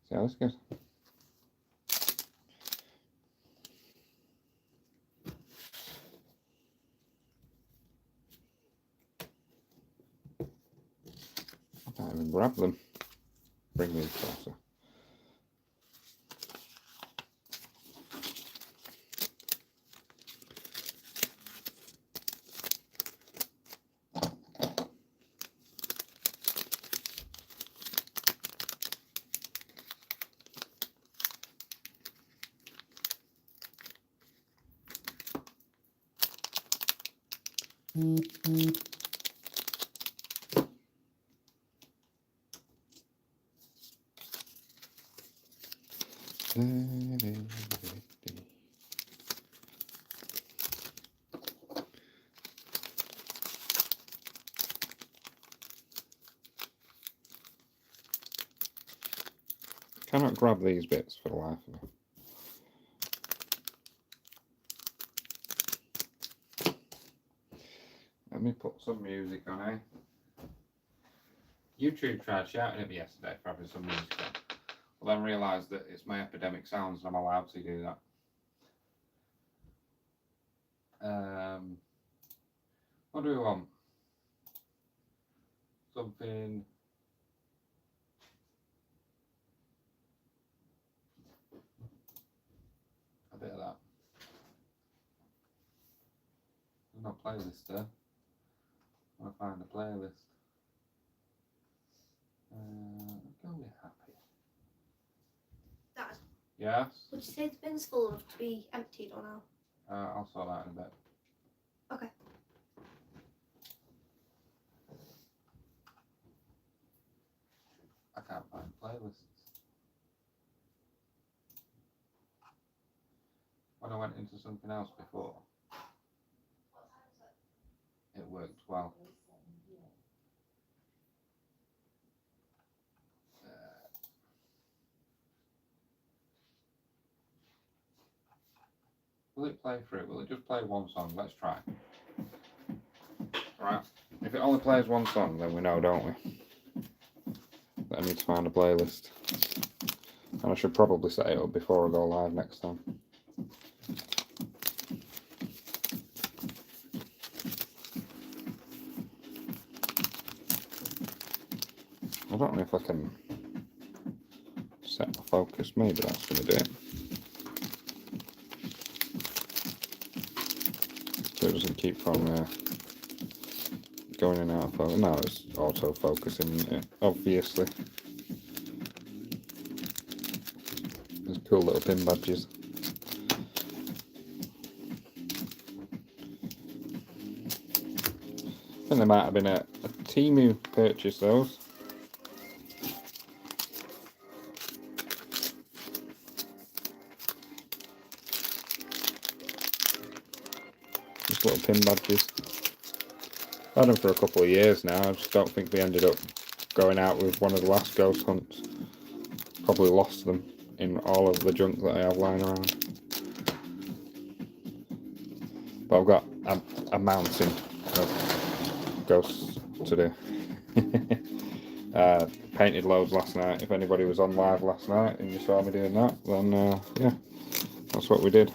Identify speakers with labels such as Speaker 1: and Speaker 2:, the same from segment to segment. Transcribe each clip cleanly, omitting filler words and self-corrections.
Speaker 1: See how this goes. I can't even grab them. Bring these closer. Cannot grab these bits for the life of me. Let me put some music on, eh? YouTube tried shouting at me yesterday for having some music on. I then realised that it's my Epidemic Sounds and I'm allowed to do that. What do we want? Something... a bit of that. There's no playlist there. I want to find a playlist. Go with Happy.
Speaker 2: Dad,
Speaker 1: Yes?
Speaker 2: would you say the bin's full enough to be emptied or no?
Speaker 1: I'll sort that in a bit.
Speaker 2: Okay.
Speaker 1: I can't find playlists. When I went into something else before, it worked well. Will it play through? Will it just play one song? Let's try. Alright. If it only plays one song, then we know, don't we? But I need to find a playlist. And I should probably set it up before I go live next time. I don't know if I can set the focus. Maybe that's going to do it. So it doesn't keep from going in and out of focus. No, it's auto-focusing, isn't it? Obviously. There's cool little pin badges. I think there might have been a Temu purchase those. Just little pin badges. I've had them for a couple of years now. I just don't think we ended up going out with one of the last ghost hunts. Probably lost them in all of the junk that I have lying around. But I've got a mountain of ghosts to do. Painted loads last night. If anybody was on live last night and you saw me doing that, then yeah, that's what we did.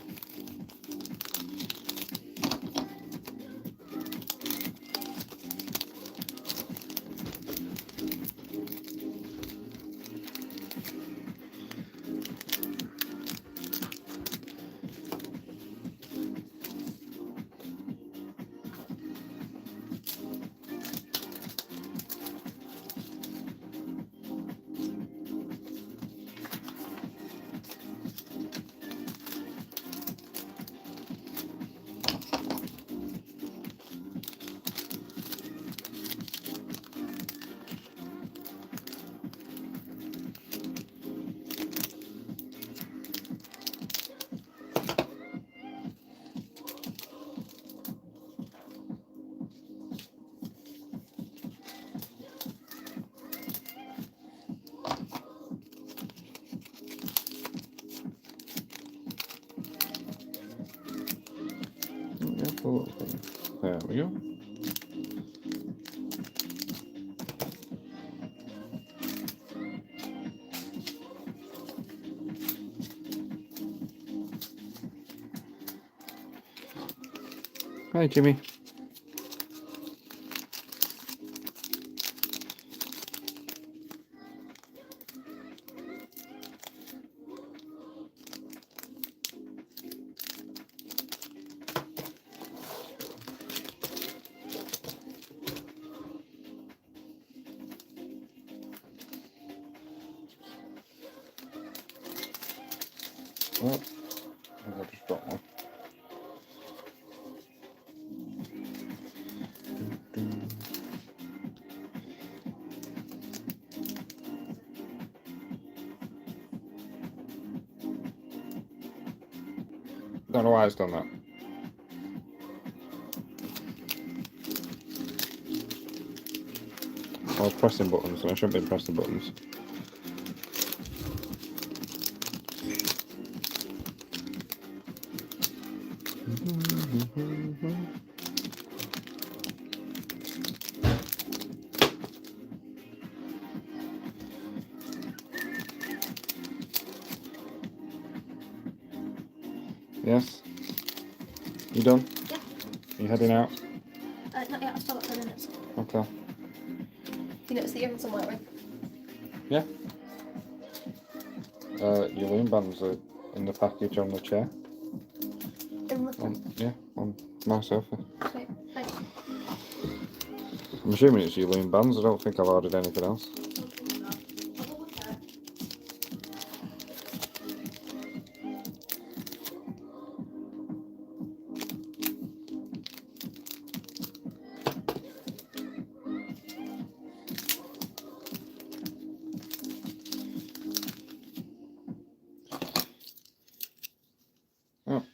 Speaker 1: There we go. Hi, Jimmy. Oh, I think I just dropped one. Don't know why it's done that. I was pressing buttons and I shouldn't be pressing buttons. Yes? You done?
Speaker 2: Yeah.
Speaker 1: You heading out?
Speaker 2: Not yet, I've still got 10 minutes.
Speaker 1: Okay.
Speaker 2: You notice that you're in some light ring?
Speaker 1: Yeah. Your loom bands are in the package on the chair.
Speaker 2: In the
Speaker 1: Yeah, on my sofa.
Speaker 2: Sweet. Thanks.
Speaker 1: I'm assuming it's your loom bands. I don't think I've ordered anything else. Oh,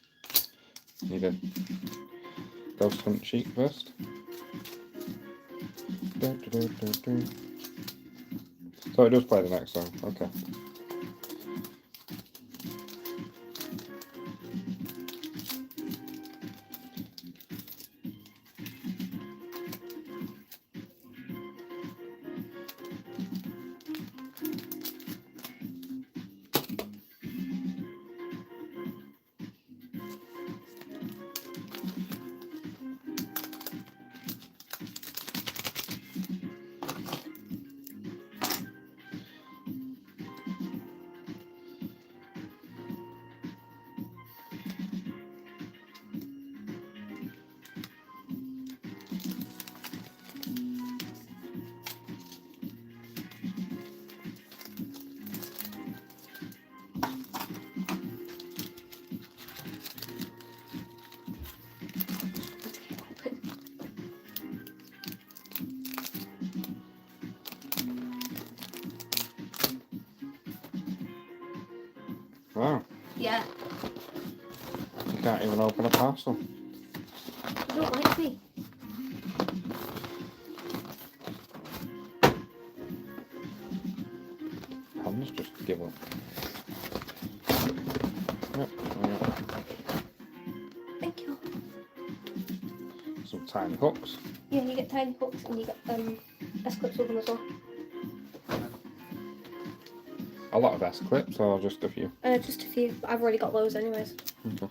Speaker 1: need a ghost hunt sheet first. So it does play the next song. Okay. Wow.
Speaker 2: Yeah.
Speaker 1: You can't even open a parcel.
Speaker 2: You don't like me.
Speaker 1: Hands just give up. Yep.
Speaker 2: Thank you.
Speaker 1: Some tiny hooks.
Speaker 2: Yeah, you get tiny hooks and you get S-clips with them as well.
Speaker 1: A lot of S clips or just a few?
Speaker 2: Just a few, but I've already got loads anyways.
Speaker 1: Okay.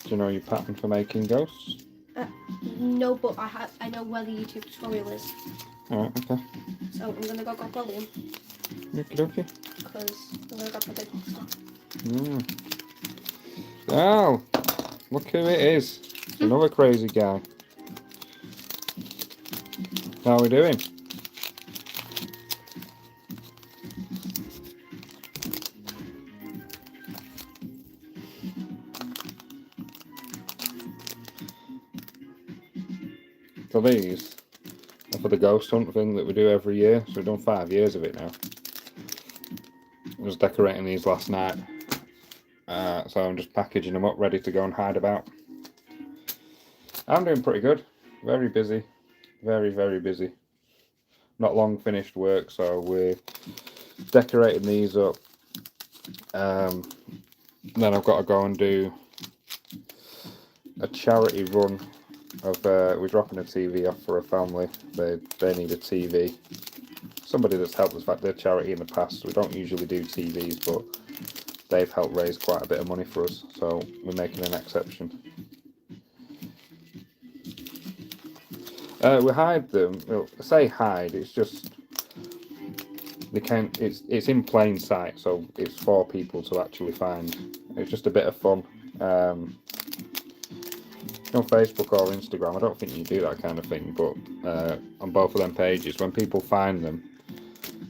Speaker 1: Do you know your pattern for making ghosts?
Speaker 2: No, but I know where the YouTube tutorial is.
Speaker 1: Alright, okay.
Speaker 2: So I'm gonna go grab William
Speaker 1: Okie dokie.
Speaker 2: because I'm gonna grab the big hook stuff.
Speaker 1: Oh, look who it is. It's another crazy guy. How are we doing? So these are for the ghost hunt thing that we do every year. So we've done 5 years of it now. I was decorating these last night. So I'm just packaging them up, ready to go and hide about. I'm doing pretty good. Very busy. Very, very busy. Not long finished work, so we're decorating these up. Then I've got to go and do a charity run of we're dropping a TV off for a family. They need a TV. Somebody that's helped us back their charity in the past. We don't usually do TVs, but they've helped raise quite a bit of money for us, so we're making an exception. We hide them. Well, I say hide. It's just they can. It's in plain sight, so it's for people to actually find. It's just a bit of fun. On Facebook or Instagram, I don't think you do that kind of thing, but on both of them pages, when people find them,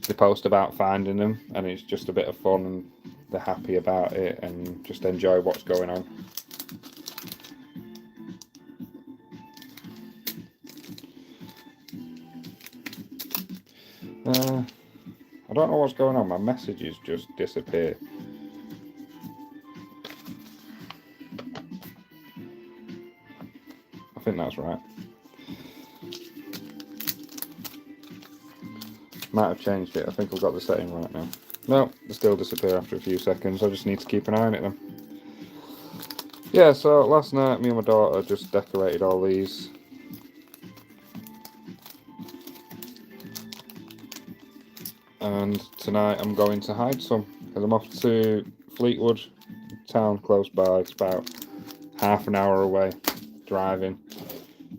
Speaker 1: they post about finding them, and it's just a bit of fun, and they're happy about it, and just enjoy what's going on. I don't know what's going on. My messages just disappear. I think that's right. Might have changed it. I think I've got the setting right now. No, they still disappear after a few seconds. I just need to keep an eye on it then. Yeah, so last night me and my daughter just decorated all these. And tonight I'm going to hide some because I'm off to Fleetwood town close by. It's about half an hour away driving.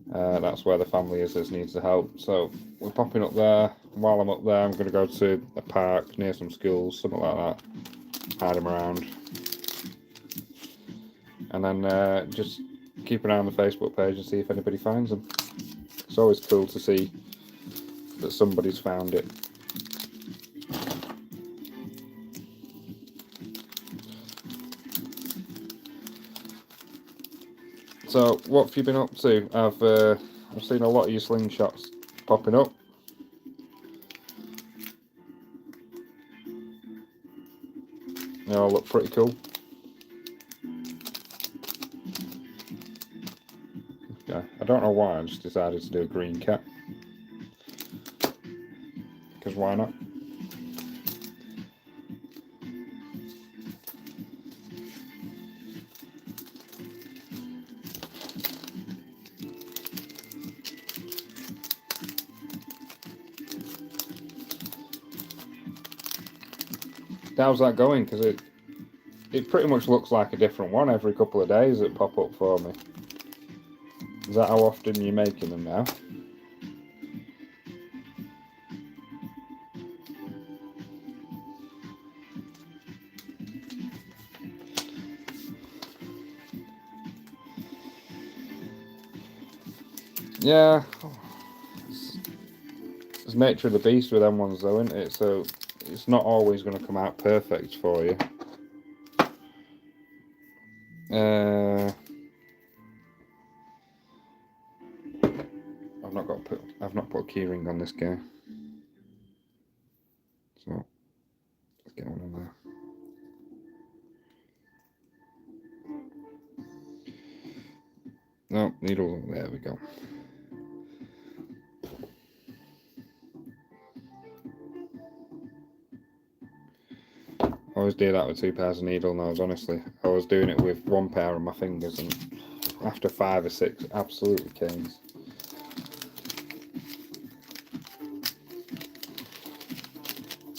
Speaker 1: That's where the family is that needs the help. So we're popping up there. While I'm up there, I'm going to go to a park near some schools, something like that. Hide them around. And then just keep an eye on the Facebook page and see if anybody finds them. It's always cool to see that somebody's found it. So, what have you been up to? I've seen a lot of your slingshots popping up. They all look pretty cool. Yeah, I don't know why I just decided to do a green cat. Because why not? How's that going? Because it pretty much looks like a different one every couple of days that pop up for me. Is that how often you're making them now? Yeah. It's nature of the beast with them ones though, isn't it? So it's not always going to come out perfect for you. I've not put a key ring on this guy. So let's get one on there. No, needle, there we go. I always do that with 2 pairs of needle nose, honestly. I was doing it with 1 pair on my fingers, and after 5 or 6, absolutely canes.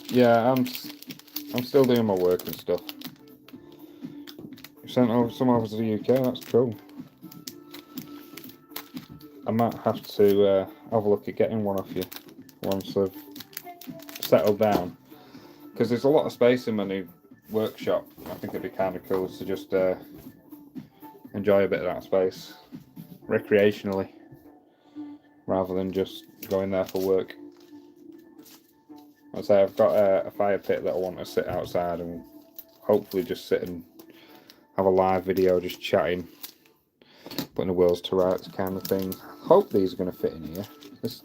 Speaker 1: Yeah, I'm still doing my work and stuff. You sent some over to the UK, that's cool. I might have to have a look at getting one off you once I've settled down. Because there's a lot of space in my new workshop. I think it'd be kind of cool to just enjoy a bit of that space recreationally rather than just going there for work. I'd say I've got a fire pit that I want to sit outside and hopefully just sit and have a live video just chatting, putting the worlds to rights kind of thing. Hope these are going to fit in here. This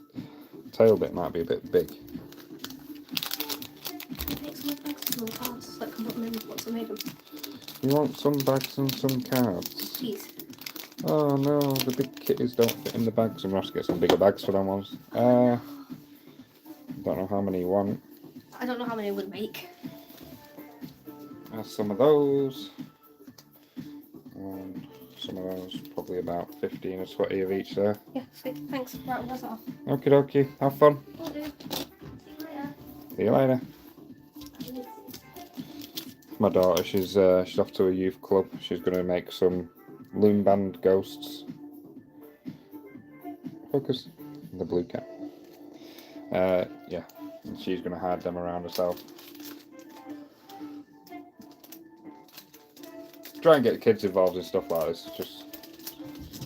Speaker 1: tail bit might be a bit big. You want some bags and some cards?
Speaker 2: Please.
Speaker 1: Oh no, the big kitties don't fit in the bags. I'm going to have to get some bigger bags for them ones. Don't know how many you want.
Speaker 2: I don't know how many it would make.
Speaker 1: Some of those. And some of those, probably about 15 or 20 of each there.
Speaker 2: Yeah, sweet. Thanks. Right, that's off.
Speaker 1: Okie dokie. Have fun.
Speaker 2: Will do.
Speaker 1: See you later. My daughter, she's off to a youth club. She's going to make some loom band ghosts. Focus. the blue cat. Yeah, and she's going to hide them around herself. Try and get the kids involved in stuff like this. Just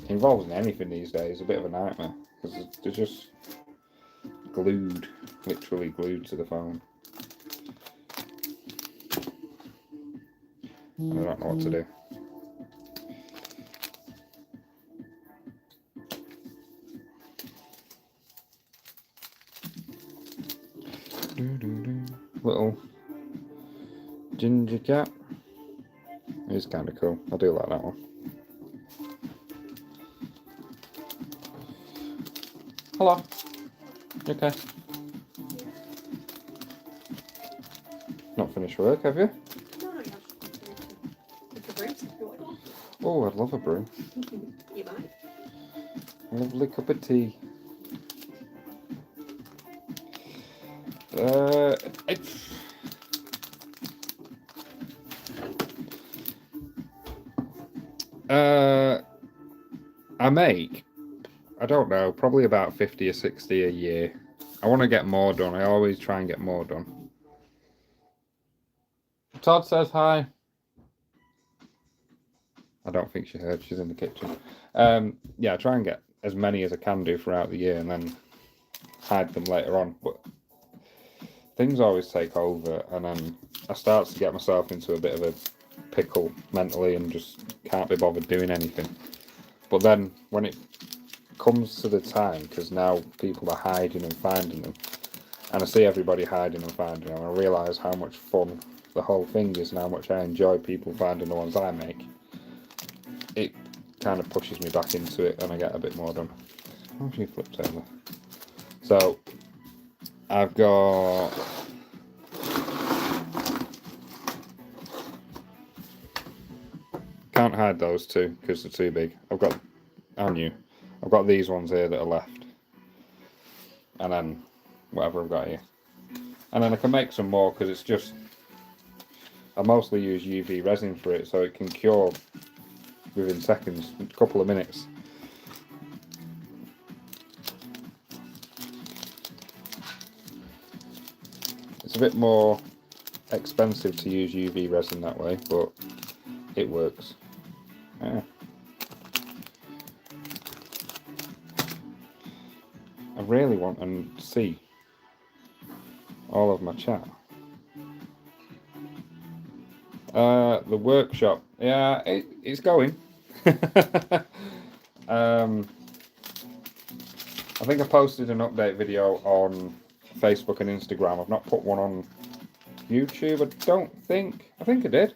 Speaker 1: involved in anything these days, a bit of a nightmare because they're just glued, literally glued to the phone. And I don't know what to do. Little ginger cat. He's kind of cool. I do like that one. Hello. You okay? Not finished work, have you?
Speaker 3: No, you have with the brew.
Speaker 1: Oh, I'd love a brew.
Speaker 3: You might.
Speaker 1: Lovely cup of tea. It's... I make, I don't know, probably about 50 or 60 a year. I want to get more done. I always try and get more done. Todd says hi. I don't think she heard. She's in the kitchen. Yeah, I try and get as many as I can do throughout the year and then hide them later on. But things always take over and then I start to get myself into a bit of a pickle mentally and just can't be bothered doing anything. But then when it comes to the time, because now people are hiding and finding them, and I see everybody hiding and finding them, I realise how much fun the whole thing is and how much I enjoy people finding the ones I make. It kind of pushes me back into it and I get a bit more done. Oh, she flipped over. So I've got can't hide those two because they're too big. I've got these ones here that are left, and then whatever I've got here, and then I can make some more because it's just I mostly use UV resin for it, so it can cure within seconds, a couple of minutes. It's a bit more expensive to use UV resin that way, but it works. Yeah. I really want to see all of my chat. The workshop, yeah, it's going. I think I posted an update video on Facebook and Instagram. I've not put one on YouTube, I think I did.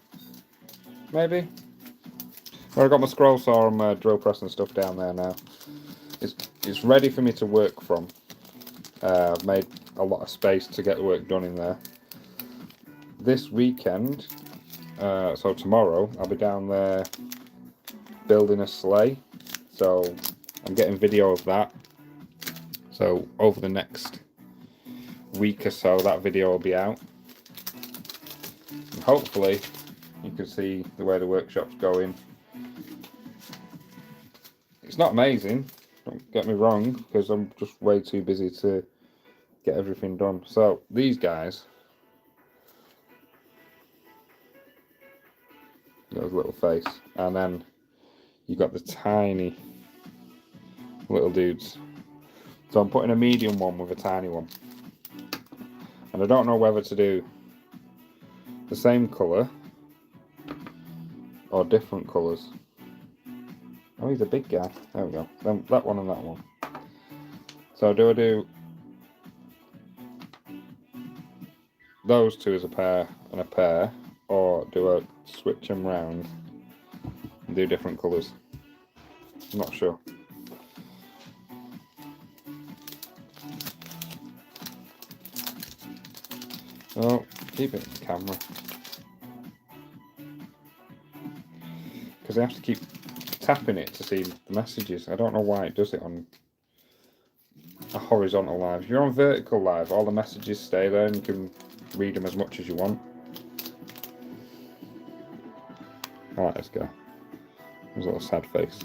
Speaker 1: Maybe. Well, I got my scroll saw and my drill press and stuff down there now. It's ready for me to work from. I've made a lot of space to get work done in there. This weekend, so tomorrow, I'll be down there building a sleigh. So I'm getting video of that. So over the next week or so, that video will be out. And hopefully, you can see the way the workshop's going. It's not amazing, don't get me wrong, because I'm just way too busy to get everything done. So these guys, got his little face, and then you got the tiny little dudes. So I'm putting a medium one with a tiny one, and I don't know whether to do the same colour or different colours. Oh, he's a big guy. There we go. Then that one and that one. So do I do those two as a pair and a pair, or do I switch them round and do different colours? I'm not sure. Oh, keep it in the camera. Because I have to keep tapping it to see the messages. I don't know why it does it on a horizontal live. If you're on vertical live, all the messages stay there and you can read them as much as you want. I like this guy. His little sad face.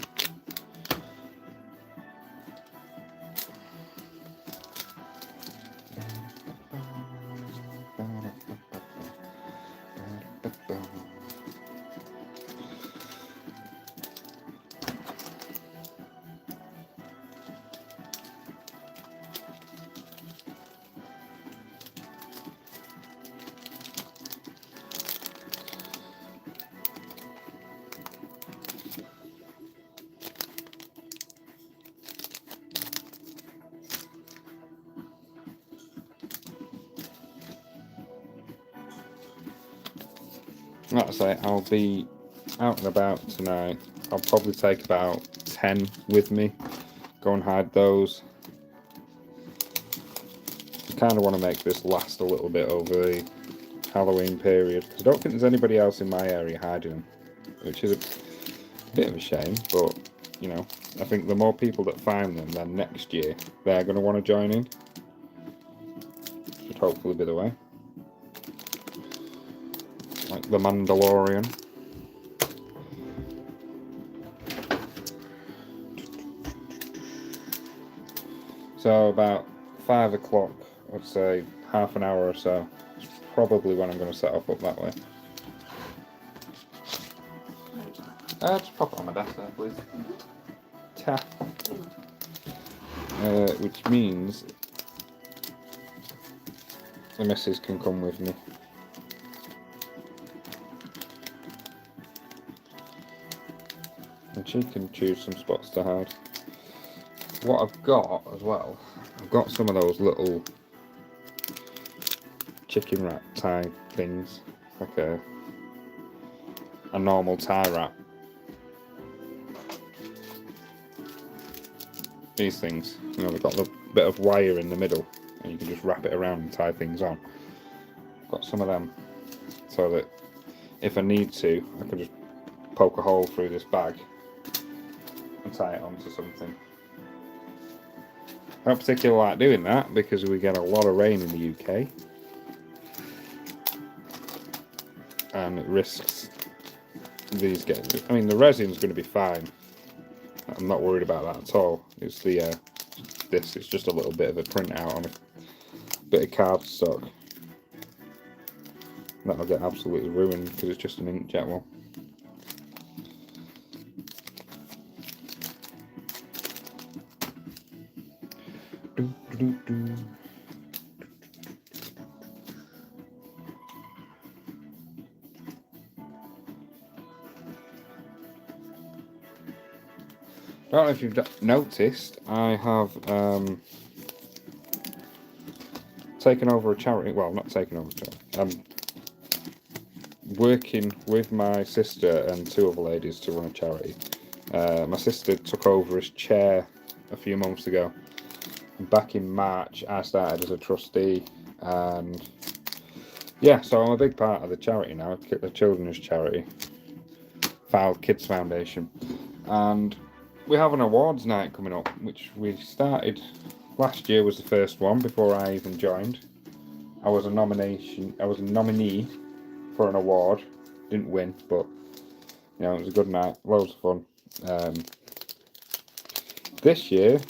Speaker 1: like I say, I'll be out and about tonight. I'll probably take about 10 with me. Go and hide those. I kind of want to make this last a little bit over the Halloween period, because I don't think there's anybody else in my area hiding them, which is a bit of a shame, but you know, I think the more people that find them, then next year they're going to want to join in. Should hopefully be the way. Like the Mandalorian. So about 5 o'clock, I'd say half an hour or so, is probably when I'm going to set up that way. Just pop it on my desk there, please. Ta. Which means the missus can come with me. And she can choose some spots to hide. What I've got as well, I've got some of those little chicken wrap tie things, like a normal tie wrap. These things, you know, they've got a bit of wire in the middle, and you can just wrap it around and tie things on. I've got some of them, so that if I need to, I can just poke a hole through this bag and tie it onto something. I don't particularly like doing that because we get a lot of rain in the UK, and it risks these getting. I mean, the resin's going to be fine. I'm not worried about that at all. It's the this. It's just a little bit of a printout on a bit of cardstock. That'll get absolutely ruined because it's just an inkjet one. I don't know if you've noticed, I have taken over a charity. Well, not taken over a charity. I'm working with my sister and two other ladies to run a charity. My sister took over as chair a few months ago. Back in March, I started as a trustee, and yeah, so I'm a big part of the charity now, the children's charity, Filed Kids Foundation, and we have an awards night coming up, which we started last year. Was the first one before I even joined. I was a nominee for an award, didn't win, but you know, it was a good night, loads of fun. This year,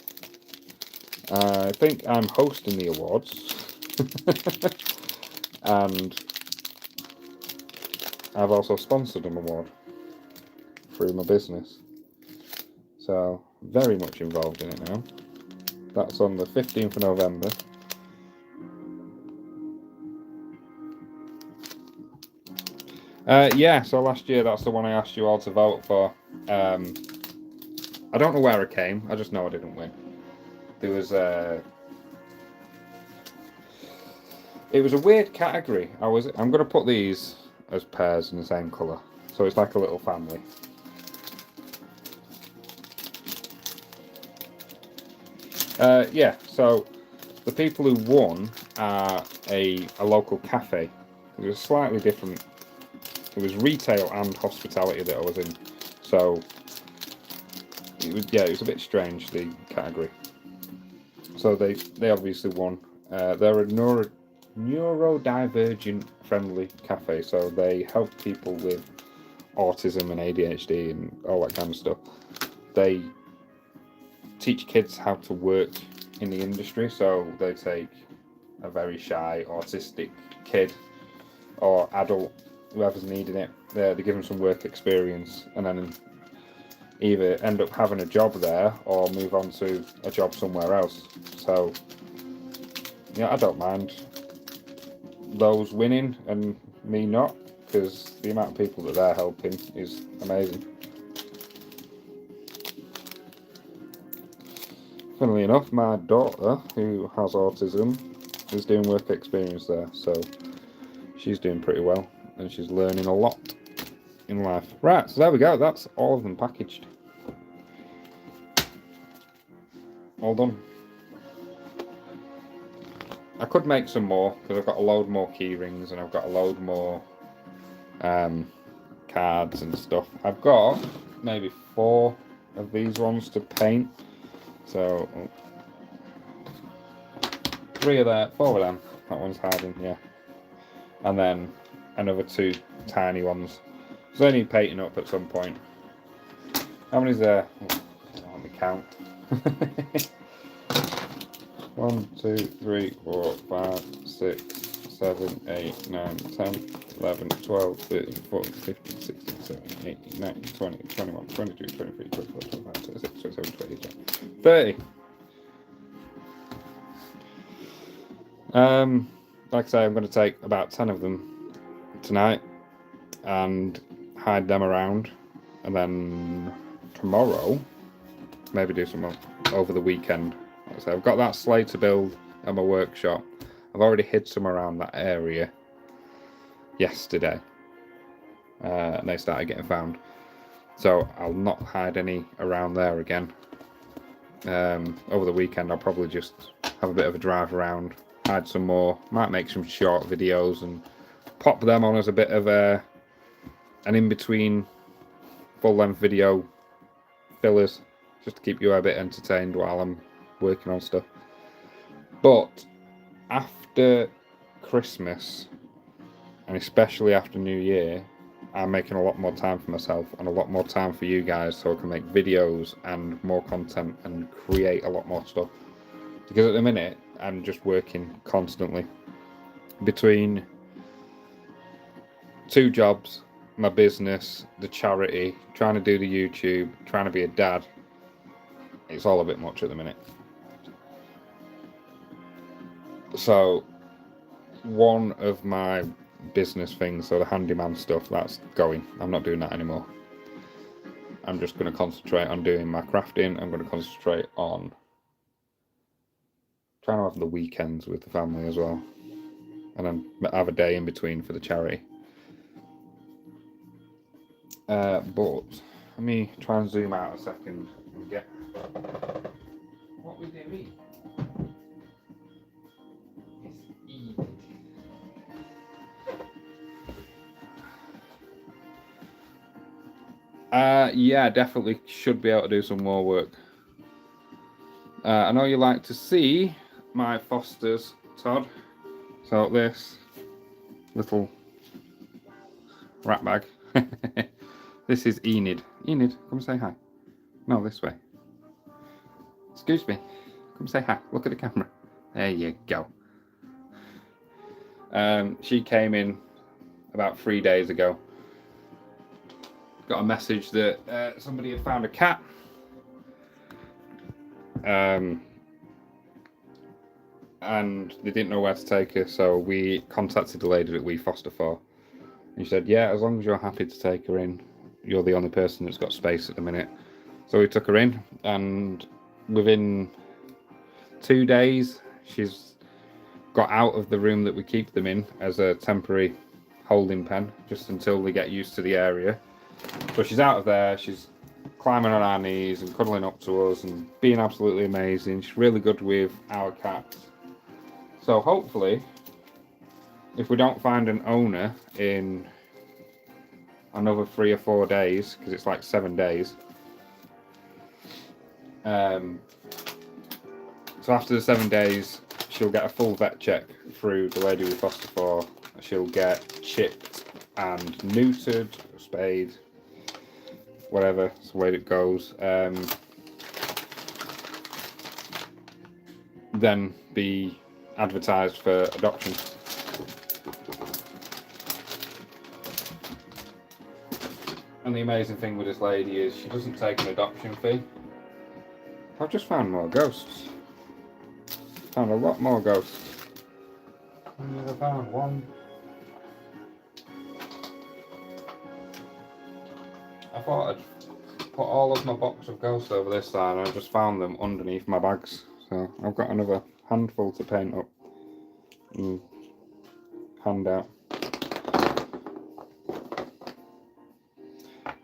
Speaker 1: I think I'm hosting the awards, and I've also sponsored an award through my business. So, very much involved in it now. That's on the 15th of November. Yeah, so last year that's the one I asked you all to vote for. I don't know where I came, I just know I didn't win. There was it was a weird category. I'm going to put these as pairs in the same colour. So it's like a little family. Yeah, so the people who won are a local cafe. It was slightly different. It was retail and hospitality that I was in. So it was a bit strange, the category. So they obviously won. They're a neurodivergent friendly cafe, so they help people with autism and ADHD and all that kind of stuff. They teach kids how to work in the industry, so they take a very shy autistic kid or adult, whoever's needing it, they give them some work experience, and then either end up having a job there or move on to a job somewhere else. So yeah, I don't mind those winning and me not, because the amount of people that they're helping is amazing. Funnily enough, my daughter, who has autism, is doing work experience there, so she's doing pretty well. and she's learning a lot in life. Right, so there we go. That's all of them packaged. All done. I could make some more because I've got a load more key rings and I've got a load more cards and stuff. I've got maybe 4 of these ones to paint. So 3 of that, 4 of them. That one's hiding, yeah. And then another 2 tiny ones. So they need painting up at some point. How many's there? Oh, let me count. 1, 2, 3, 4, 5, 6, 7, 8, 9, 10, 11, 12, 13, 14, 15, 16, 17, 18, 19, 20, 21, 22, 23, 24, 25, 26, 27, 28, 30. Like I say, I'm going to take about 10 of them tonight and hide them around, and then tomorrow maybe do some over the weekend. Like I say, I've got that sleigh to build at my workshop. I've already hid some around that area yesterday, and they started getting found, so I'll not hide any around there again. Over the weekend I'll probably just have a bit of a drive around, hide some more, might make some short videos and pop them on as a bit of an in-between full-length video fillers, just to keep you a bit entertained while I'm working on stuff. But after Christmas, and especially after New Year, I'm making a lot more time for myself and a lot more time for you guys, so I can make videos and more content and create a lot more stuff. Because at the minute, I'm just working constantly between 2 jobs, my business, the charity, trying to do the YouTube, trying to be a dad. It's all a bit much at the minute. So one of my business things, so the handyman stuff, that's going. I'm not doing that anymore. I'm just going to concentrate on doing my crafting. I'm going to concentrate on trying to have the weekends with the family as well, and then have a day in between for the charity. But let me try and zoom out a second and get what we doing. Yeah, definitely should be able to do some more work. I know you like to see my Fosters, Todd. So this little rat bag. This is Enid. Enid, come say hi. No, this way. Excuse me. Come say hi. Look at the camera. There you go. She came in about 3 days ago. Got a message that somebody had found a cat. And they didn't know where to take her, so we contacted the lady that we foster for. And she said, yeah, as long as you're happy to take her in, you're the only person that's got space at the minute. So we took her in, and within 2 days, she's got out of the room that we keep them in as a temporary holding pen, just until they get used to the area. So she's out of there, she's climbing on our knees and cuddling up to us and being absolutely amazing. She's really good with our cats. So hopefully, if we don't find an owner in another 3 or 4 days, because it's like 7 days, so after the 7 days, she'll get a full vet check through the lady we foster for. She'll get chipped and neutered, spayed, whatever, it's the way it goes. Then be advertised for adoption. And the amazing thing with this lady is she doesn't take an adoption fee. I've just found more ghosts. Found a lot more ghosts. I found one. I thought I'd put all of my box of ghosts over this side, and I just found them underneath my bags. So I've got another handful to paint up and hand out.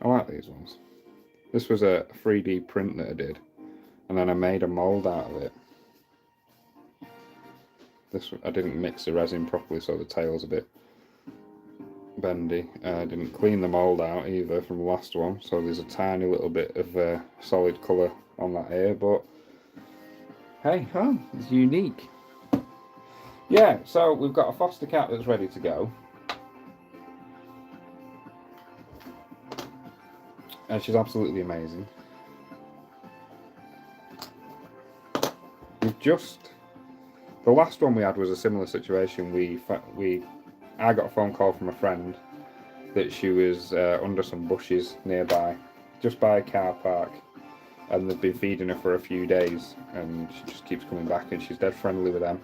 Speaker 1: I like these ones. This was a 3D print that I did, and then I made a mold out of it. This I didn't mix the resin properly, so the tail's a bit bendy. I didn't clean the mold out either from the last one, so there's a tiny little bit of solid colour on that here, but hey, it's unique. Yeah, so we've got a foster cat that's ready to go. And she's absolutely amazing. The last one we had was a similar situation. I got a phone call from a friend that she was under some bushes nearby, just by a car park, and they've been feeding her for a few days, and she just keeps coming back, and she's dead friendly with them.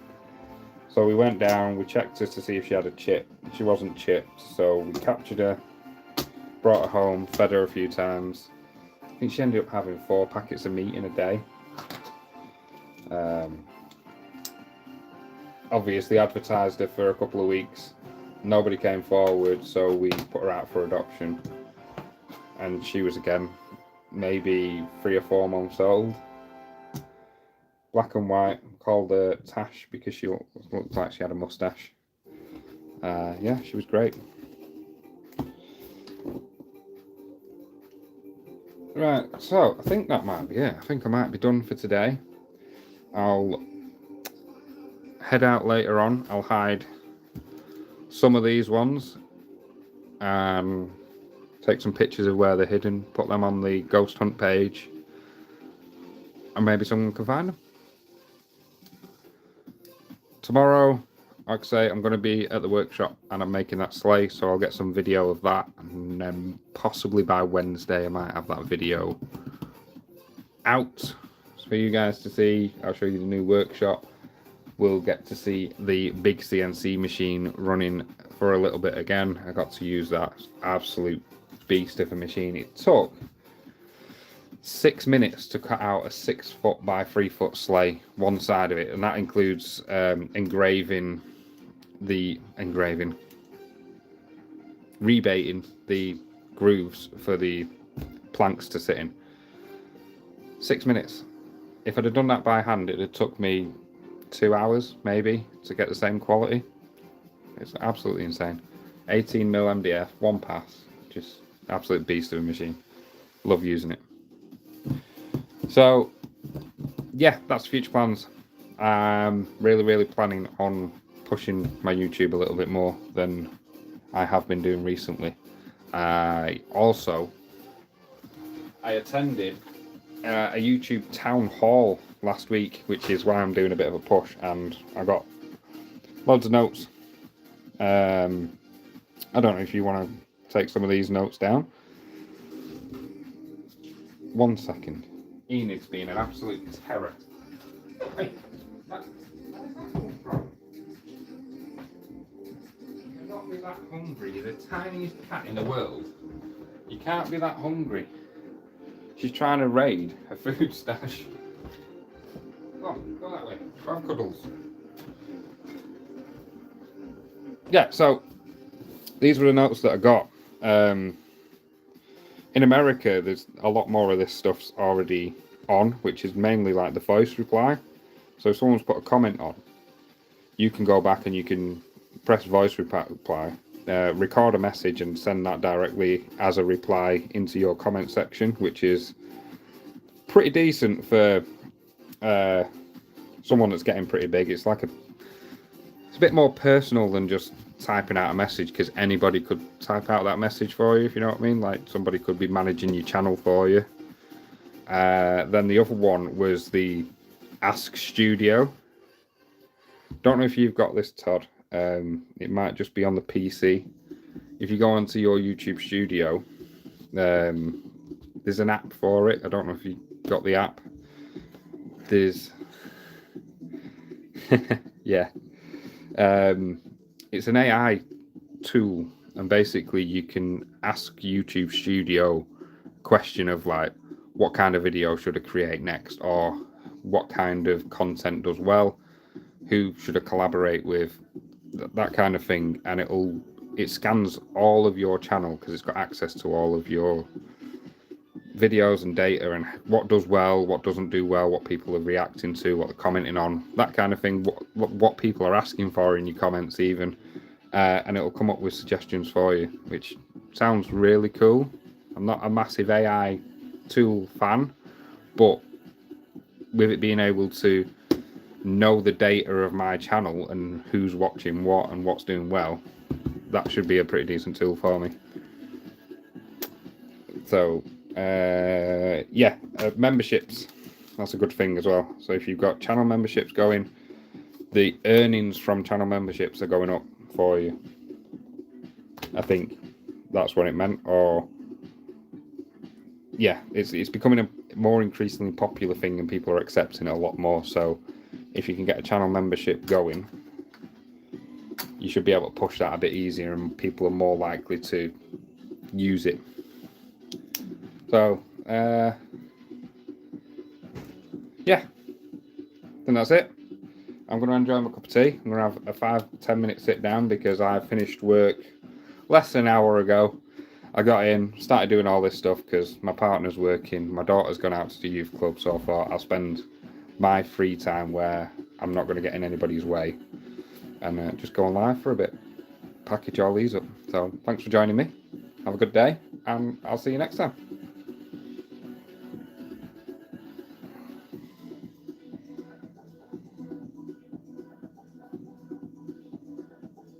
Speaker 1: So we went down, we checked her to see if she had a chip. She wasn't chipped, so we captured her, brought her home, fed her a few times. I think she ended up having 4 packets of meat in a day. Obviously advertised her for a couple of weeks. Nobody came forward, so we put her out for adoption. And she was again maybe 3 or 4 months old. Black and white, called her Tash because she looked like she had a mustache. Yeah, she was great. Right, so I think that might be it. I think I might be done for today. I'll head out later on. I'll hide some of these ones and take some pictures of where they're hidden, put them on the ghost hunt page, and maybe someone can find them. Tomorrow, like I say, I'm going to be at the workshop and I'm making that sleigh, so I'll get some video of that, and then possibly by Wednesday I might have that video out for you guys to see. I'll show you the new workshop. We'll get to see the big CNC machine running for a little bit again. I got to use that absolute beast of a machine. It took 6 minutes to cut out a 6 foot by 3 foot sleigh, one side of it, and that includes rebating the grooves for the planks to sit in. 6 minutes. If I'd have done that by hand, it'd have took me 2 hours maybe to get the same quality. It's absolutely insane. 18mm MDF, one pass, just absolute beast of a machine. Love using it. So yeah, that's future plans. I'm really planning on pushing my YouTube a little bit more than I have been doing recently. I attended a YouTube town hall last week, which is why I'm doing a bit of a push, and I got loads of notes. I don't know if you want to take some of these notes down. 1 second. Enid's being an absolute terror. Hey, where did that come from? You're not be that hungry. You're the tiniest cat in the world. You can't be that hungry. She's trying to raid her food stash. Go on, go that way. Go have cuddles. Yeah, so these were the notes that I got. In America, there's a lot more of this stuff's already on, which is mainly like the voice reply. So if someone's put a comment on, you can go back and you can press voice reply, record a message and send that directly as a reply into your comment section, which is pretty decent for someone that's getting pretty big. It's a bit more personal than just typing out a message, because anybody could type out that message for you, if you know what I mean. Like, somebody could be managing your channel for you. Then the other one was the Ask Studio. Don't know if you've got this, Todd. It might just be on the PC. If you go onto your YouTube Studio, there's an app for it. I don't know if you got the app. There's yeah. It's an AI tool, and basically you can ask YouTube Studio a question of like, what kind of video should I create next, or what kind of content does well, who should I collaborate with, that kind of thing, and it scans all of your channel, because it's got access to all of your videos and data and what does well, what doesn't do well, what people are reacting to, what they're commenting on, that kind of thing, what people are asking for in your comments even, and it'll come up with suggestions for you, which sounds really cool. I'm not a massive AI tool fan, but with it being able to know the data of my channel and who's watching what and what's doing well, that should be a pretty decent tool for me. So yeah, memberships, that's a good thing as well. So if you've got channel memberships going, the earnings from channel memberships are going up for you. I think that's what it meant. Or yeah, it's becoming a more increasingly popular thing and people are accepting it a lot more. So if you can get a channel membership going, you should be able to push that a bit easier and people are more likely to use it. So yeah, I think that's it. I'm going to enjoy my cup of tea. I'm going to have a 5-10 minute sit down because I finished work less than an hour ago. I got in, started doing all this stuff because my partner's working, my daughter's gone out to the youth club, so I thought I'll spend my free time where I'm not going to get in anybody's way and just go on live for a bit, package all these up. So thanks for joining me, have a good day, and I'll see you next time.